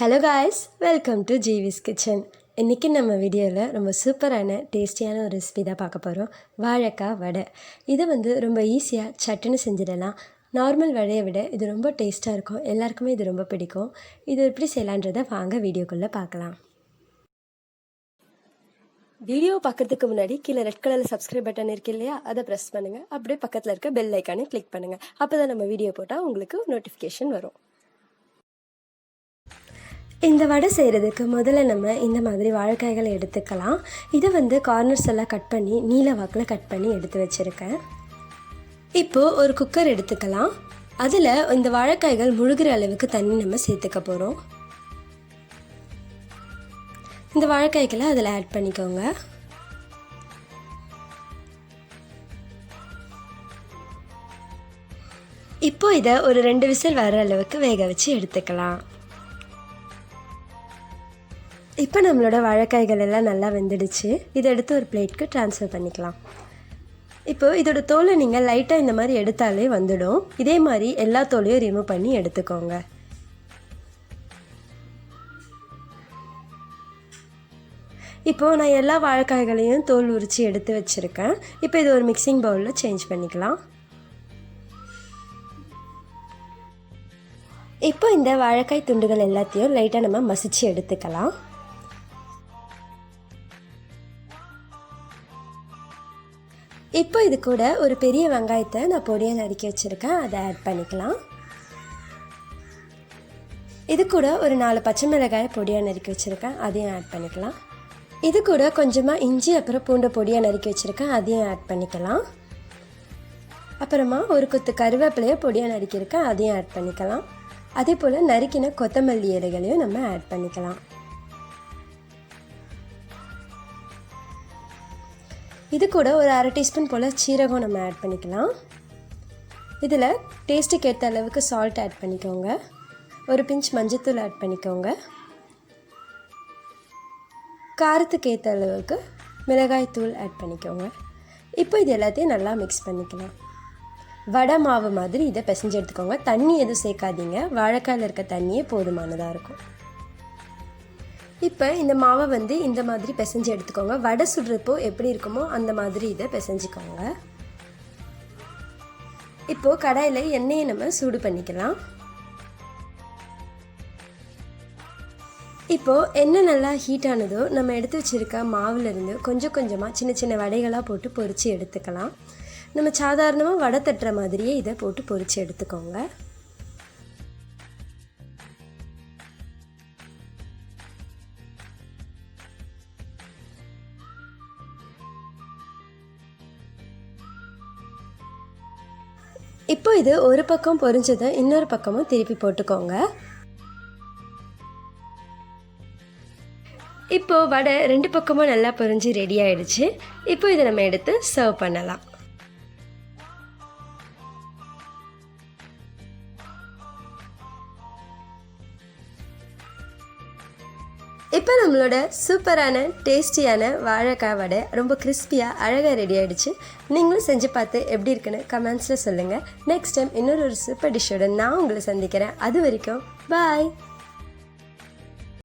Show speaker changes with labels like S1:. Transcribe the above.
S1: Hello guys, welcome to Jews kitchen. இன்றைக்கி நம்ம வீடியோவில் ரொம்ப சூப்பரான டேஸ்டியான ஒரு ரெசிபி தான் பார்க்க போகிறோம். வாழைக்காய் வடை. இதை ரொம்ப ஈஸியாக சட்டுன்னு செஞ்சிடலாம். நார்மல் வடையை விட இது ரொம்ப டேஸ்ட்டாக இருக்கும். எல்லாருக்குமே இது ரொம்ப பிடிக்கும். இது எப்படி செய்யலான்றதை வாங்க வீடியோக்குள்ளே பார்க்கலாம். வீடியோ பார்க்குறதுக்கு முன்னாடி கீழே ரெட் கலரில் சப்ஸ்கிரைப் பட்டன் இருக்கு இல்லையா, அதை ப்ரெஸ் பண்ணுங்கள். அப்படியே பக்கத்தில் இருக்க பெல் ஐக்கானே கிளிக் பண்ணுங்கள். அப்போ தான் நம்ம வீடியோ போட்டால் உங்களுக்கு நோட்டிஃபிகேஷன் வரும். இந்த வடை செய்கிறதுக்கு முதல்ல நம்ம இந்த மாதிரி வாழைக்காய்களை எடுத்துக்கலாம். இதை கார்னர்ஸ் எல்லாம் கட் பண்ணி நீல வாக்கில் கட் பண்ணி எடுத்து வச்சுருக்கேன். இப்போது ஒரு குக்கர் எடுத்துக்கலாம். அதில் இந்த வாழைக்காய்கள் முழுகிற அளவுக்கு தண்ணி நம்ம சேர்த்துக்க போகிறோம். இந்த வாழைக்காய்களை அதில் ஆட் பண்ணிக்கோங்க. இப்போ இதை ஒரு 2 விசில் வர அளவுக்கு வேக வச்சு எடுத்துக்கலாம். இப்போ நம்மளோட வாழைக்காய்கள் எல்லாம் நல்லா வெந்துடுச்சு. இதை எடுத்து ஒரு பிளேட்க்கு ட்ரான்ஸ்ஃபர் பண்ணிக்கலாம். இப்போது இதோட தோலை நீங்கள் லைட்டாக இந்த மாதிரி எடுத்தாலே வந்துடும். இதே மாதிரி எல்லா தோலையும் ரிமூவ் பண்ணி எடுத்துக்கோங்க. இப்போது நான் எல்லா வாழைக்காய்களையும் தோல் உரித்து எடுத்து வச்சுருக்கேன். இப்போ இது ஒரு மிக்சிங் பவுலில் சேஞ்ச் பண்ணிக்கலாம். இப்போ இந்த வாழைக்காய் துண்டுகள் எல்லாத்தையும் லைட்டாக நம்ம மசிச்சு எடுத்துக்கலாம். இப்போ இது கூட ஒரு பெரிய வெங்காயத்தை நான் பொடியாக நறுக்கி வச்சுருக்கேன், அதை ஆட் பண்ணிக்கலாம். இது கூட ஒரு 4 பச்சை மிளகாயை பொடியாக நறுக்கி வச்சுருக்கேன், அதையும் ஆட் பண்ணிக்கலாம். இது கூட கொஞ்சமாக இஞ்சி அப்புறம் பூண்டை பொடியாக நறுக்கி வச்சுருக்கேன், அதையும் ஆட் பண்ணிக்கலாம். அப்புறமா ஒரு கொத்து கருவேப்பிலையை பொடியாக நறுக்கியிருக்கேன், அதையும் ஆட் பண்ணிக்கலாம். அதே போல் நறுக்கின கொத்தமல்லி இலைகளையும் நம்ம ஆட் பண்ணிக்கலாம். இது கூட ஒரு 1/2 டீஸ்பூன் போல் சீரகம் நம்ம ஆட் பண்ணிக்கலாம். இதில் டேஸ்ட்டுக்கு ஏற்ற அளவுக்கு சால்ட் ஆட் பண்ணிக்கோங்க. ஒரு பிஞ்ச் மஞ்சத்தூள் ஆட் பண்ணிக்கோங்க. காரத்துக்கு ஏற்ற அளவுக்கு மிளகாய் தூள் ஆட் பண்ணிக்கோங்க. இப்போ இது எல்லாத்தையும் நல்லா மிக்ஸ் பண்ணிக்கலாம். வடை மாவு மாதிரி இதை பிசைஞ்சு எடுத்துக்கோங்க. தண்ணி எதுவும் சேர்க்காதீங்க. வாழைக்காயில் இருக்க தண்ணியே போதுமானதாக இருக்கும். இப்போ இந்த மாவை இந்த மாதிரி பிசைஞ்சு எடுத்துக்கோங்க. வடை சுடுறப்போ எப்படி இருக்குமோ அந்த மாதிரி இதை பிசைஞ்சிக்கோங்க. இப்போது கடாயில் எண்ணெயை நம்ம சூடு பண்ணிக்கலாம். இப்போது எண்ணெய் நல்லா ஹீட் ஆனதோ நம்ம எடுத்து வச்சுருக்க மாவுலேருந்து கொஞ்சம் கொஞ்சமாக சின்ன சின்ன வடைகளாக போட்டு பொரித்து எடுத்துக்கலாம். நம்ம சாதாரணமாக வடை தட்டுற மாதிரியே இதை போட்டு பொரித்து எடுத்துக்கோங்க. இப்போ இது ஒரு பக்கம் பொரிஞ்சதை இன்னொரு பக்கமும் திருப்பி போட்டுக்கோங்க. இப்போது வடை 2 பக்கமும் நல்லா பொரிஞ்சு ரெடி ஆகிடுச்சு. இப்போ இதை நம்ம எடுத்து சர்வ் பண்ணலாம். இப்போ நம்மளோட சூப்பரான டேஸ்டியான வாழைக்காய் வடை ரொம்ப கிறிஸ்பியாக அழகாக ரெடி ஆகிடுச்சு. நீங்களும் செஞ்சு பார்த்து எப்படி இருக்குன்னு கமெண்ட்ஸில் சொல்லுங்கள். நெக்ஸ்ட் டைம் இன்னொரு சூப்பர் டிஷ்ஷோட நான் உங்களை சந்திக்கிறேன். அது வரைக்கும் பாய்.